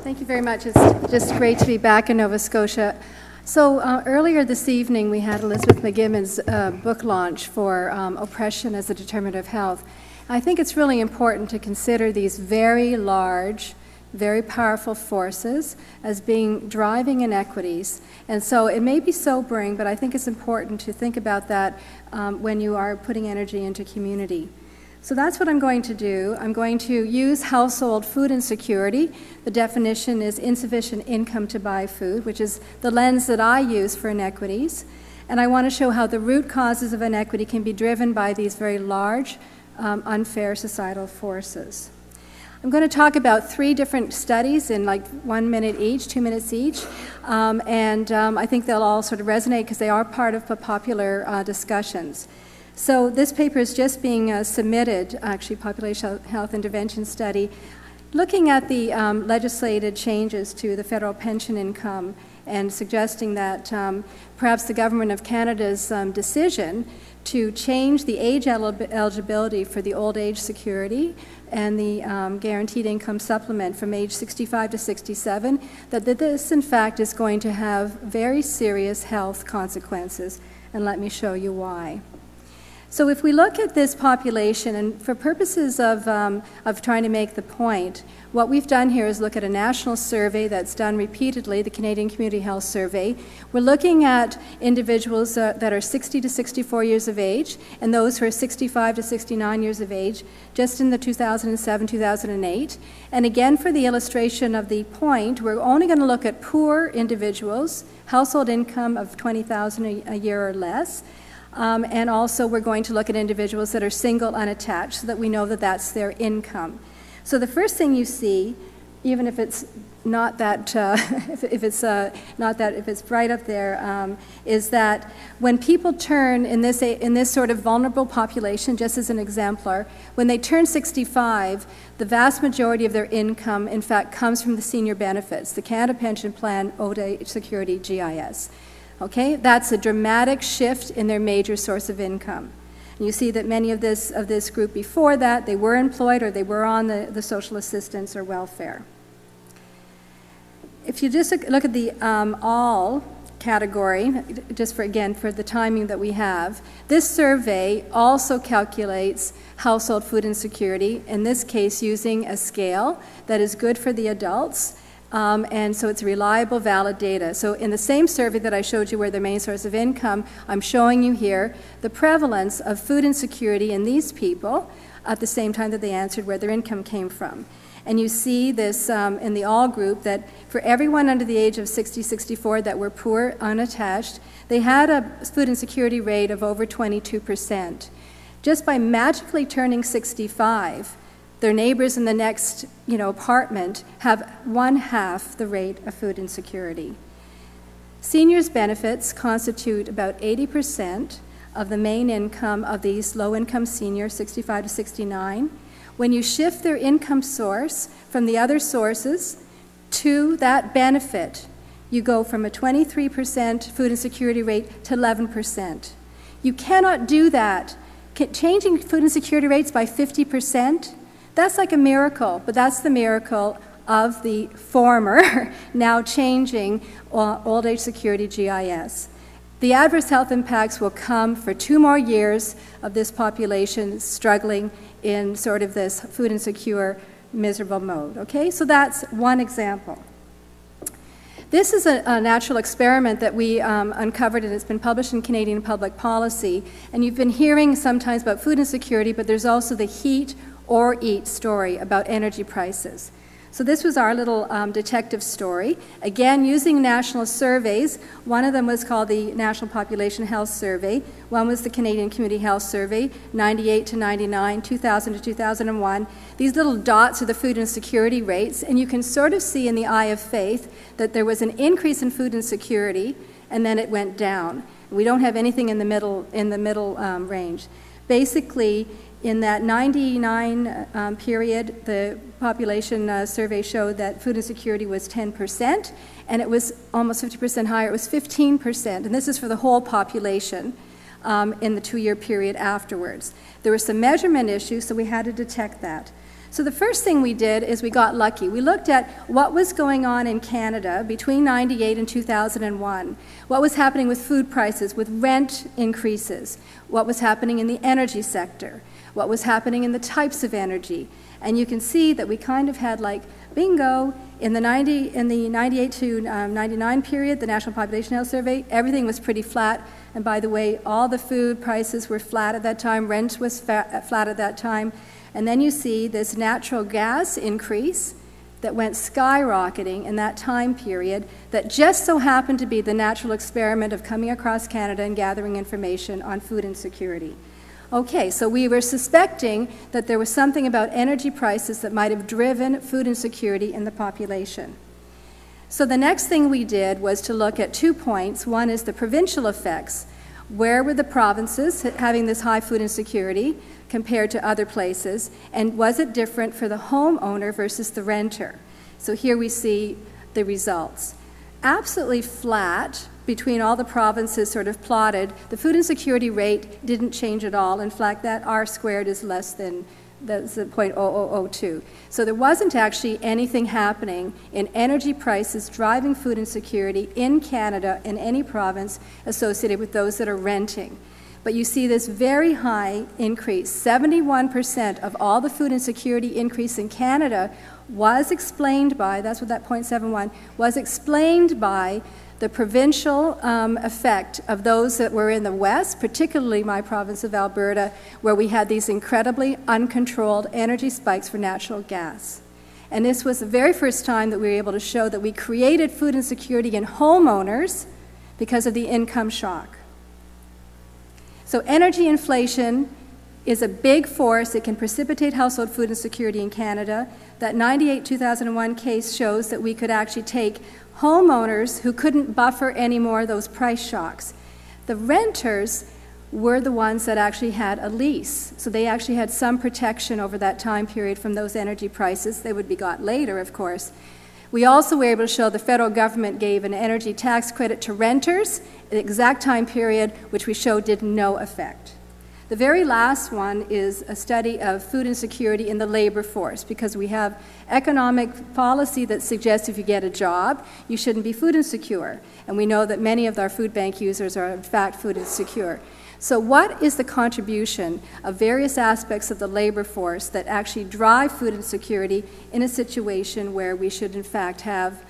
Thank you very much. It's just great to be back in Nova Scotia. So earlier this evening, we had Elizabeth McGimmon's book launch for Oppression as a Determinant of Health. I think it's really important to consider these very large, very powerful forces as being driving inequities. And so it may be sobering, but I think it's important to think about that when you are putting energy into community. So that's what I'm going to do. I'm going to use household food insecurity. The definition is insufficient income to buy food, which is the lens that I use for inequities. And I want to show how the root causes of inequity can be driven by these very large, unfair societal forces. I'm going to talk about 3 different studies in like 1 minute each, 2 minutes each. I think they'll all sort of resonate because they are part of popular discussions. So this paper is just being submitted, actually, Population Health Intervention Study, looking at the legislated changes to the federal pension income and suggesting that perhaps the Government of Canada's decision to change the age eligibility for the old age security and the guaranteed income supplement from age 65 to 67, that this in fact is going to have very serious health consequences, and let me show you why. So if we look at this population, and for purposes of trying to make the point, what we've done here is look at a national survey that's done repeatedly, the Canadian Community Health Survey. We're looking at individuals that are 60 to 64 years of age, and those who are 65 to 69 years of age, just in the 2007-2008. And again, for the illustration of the point, we're only going to look at poor individuals, household income of $20,000 a year or less. And also we're going to look at individuals that are single unattached so that we know that that's their income. So the first thing you see, even if it's not that, if it's right up there, is that when people turn in this sort of vulnerable population, just as an exemplar, when they turn 65, the vast majority of their income, in fact, comes from the senior benefits, the Canada Pension Plan, Old Age Security, GIS. Okay, that's a dramatic shift in their major source of income. And you see that many of this group before that, they were employed or they were on the social assistance or welfare. If you just look at the all category, just for the timing that we have, this survey also calculates household food insecurity, in this case using a scale that is good for the adults. And so it's reliable, valid data. So in the same survey that I showed you where their main source of income, I'm showing you here the prevalence of food insecurity in these people at the same time that they answered where their income came from. And you see this in the all group that for everyone under the age of 60, 64 that were poor, unattached, they had a food insecurity rate of over 22%. Just by magically turning 65, their neighbors in the next, apartment have 1/2 the rate of food insecurity. Seniors' benefits constitute about 80% of the main income of these low-income seniors, 65 to 69. When you shift their income source from the other sources to that benefit, you go from a 23% food insecurity rate to 11%. You cannot do that. Changing food insecurity rates by 50%, that's like a miracle, but that's the miracle of the former, now changing old age security GIS. The adverse health impacts will come for 2 more years of this population struggling in sort of this food insecure, miserable mode, okay? So that's one example. This is a natural experiment that we uncovered, and it's been published in Canadian Public Policy, and you've been hearing sometimes about food insecurity, but there's also the heat or eat story about energy prices. So this was our little detective story. Again, using national surveys. One of them was called the National Population Health Survey. One was the Canadian Community Health Survey, 98 to 99, 2000 to 2001. These little dots are the food insecurity rates, and you can sort of see in the eye of faith that there was an increase in food insecurity, and then it went down. We don't have anything in the middle range. Basically, in that 99 period, the population survey showed that food insecurity was 10%, and it was almost 50% higher. It was 15%, and this is for the whole population in the 2-year period afterwards. There were some measurement issues, so we had to detect that. So the first thing we did is we got lucky. We looked at what was going on in Canada between 98 and 2001, what was happening with food prices, with rent increases, what was happening in the energy sector, what was happening in the types of energy. And you can see that we kind of had like, bingo, in the 98 to 99 period, the National Population Health Survey, everything was pretty flat. And by the way, all the food prices were flat at that time, rent was flat at that time. And then you see this natural gas increase that went skyrocketing in that time period that just so happened to be the natural experiment of coming across Canada and gathering information on food insecurity. Okay, so we were suspecting that there was something about energy prices that might have driven food insecurity in the population. So the next thing we did was to look at 2 points. One is the provincial effects. Where were the provinces having this high food insecurity compared to other places, and was it different for the homeowner versus the renter? So here we see the results. Absolutely flat between all the provinces sort of plotted. The food insecurity rate didn't change at all. In fact, that R squared is less than that's 0.0002. So there wasn't actually anything happening in energy prices driving food insecurity in Canada in any province associated with those that are renting. But you see this very high increase. 71% of all the food insecurity increase in Canada was explained by, that's what that 0.71, was explained by the provincial effect of those that were in the West, particularly my province of Alberta, where we had these incredibly uncontrolled energy spikes for natural gas. And this was the very first time that we were able to show that we created food insecurity in homeowners because of the income shock. So energy inflation is a big force. It can precipitate household food insecurity in Canada. That 98-2001 case shows that we could actually take homeowners who couldn't buffer anymore those price shocks. The renters were the ones that actually had a lease. So they actually had some protection over that time period from those energy prices. They would be got later, of course. We also were able to show the federal government gave an energy tax credit to renters, the exact time period, which we showed did no effect. The very last one is a study of food insecurity in the labor force, because we have economic policy that suggests if you get a job, you shouldn't be food insecure. And we know that many of our food bank users are in fact food insecure. So what is the contribution of various aspects of the labor force that actually drive food insecurity in a situation where we should in fact have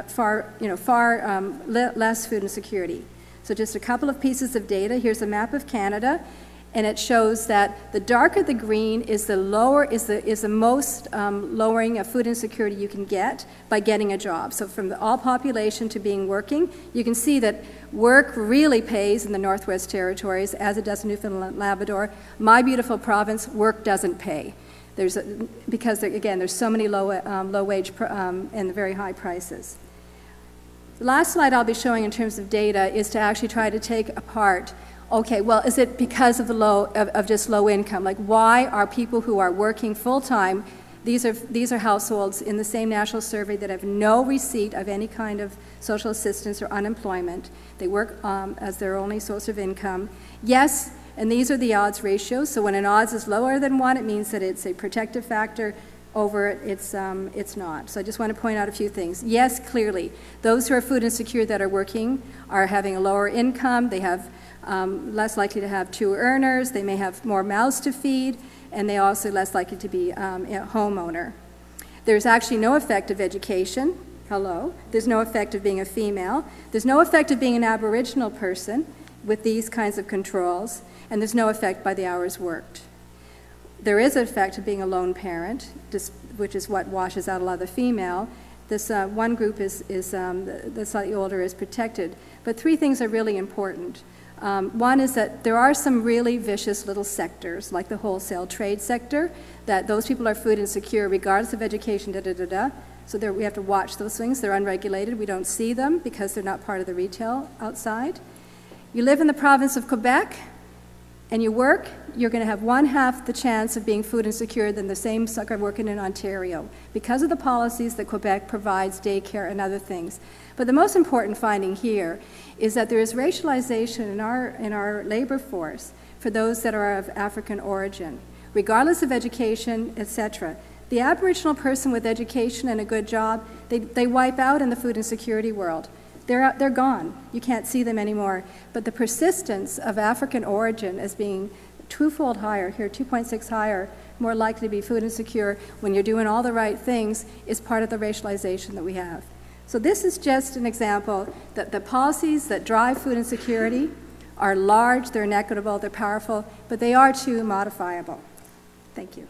far less food insecurity? So just a couple of pieces of data. Here's a map of Canada, and it shows that the darker the green is the most lowering of food insecurity you can get by getting a job. So from the all population to being working, you can see that work really pays in the Northwest Territories, as it does in Newfoundland and Labrador. My beautiful province, work doesn't pay. Because there's so many low wage and very high prices. The last slide I'll be showing in terms of data is to actually try to take apart, okay, well, is it because of just low income? Like, why are people who are working full-time, these are households in the same national survey that have no receipt of any kind of social assistance or unemployment. They work as their only source of income. Yes, and these are the odds ratios. So when an odds is lower than 1, it means that it's a protective factor. Over it, it's not. So I just want to point out a few things. Yes, clearly, those who are food insecure that are working are having a lower income. They have less likely to have 2 earners. They may have more mouths to feed, and they also less likely to be a homeowner. There's actually no effect of education. Hello. There's no effect of being a female. There's no effect of being an Aboriginal person with these kinds of controls, and there's no effect by the hours worked. There is an effect of being a lone parent, which is what washes out a lot of the female. This one group the slightly older is protected. But 3 things are really important. One is that there are some really vicious little sectors, like the wholesale trade sector, that those people are food insecure regardless of education, So we have to watch those things. They're unregulated. We don't see them because they're not part of the retail outside. You live in the province of Quebec, and you work, you're going to have 1/2 the chance of being food insecure than the same sucker working in Ontario because of the policies that Quebec provides, daycare and other things. But the most important finding here is that there is racialization in our labor force for those that are of African origin. regardless of education, etc. The Aboriginal person with education and a good job, they wipe out in the food insecurity world. They're gone. You can't see them anymore. But the persistence of African origin as being twofold higher, here 2.6 higher, more likely to be food insecure when you're doing all the right things, is part of the racialization that we have. So this is just an example that the policies that drive food insecurity are large, they're inequitable, they're powerful, but they are too modifiable. Thank you.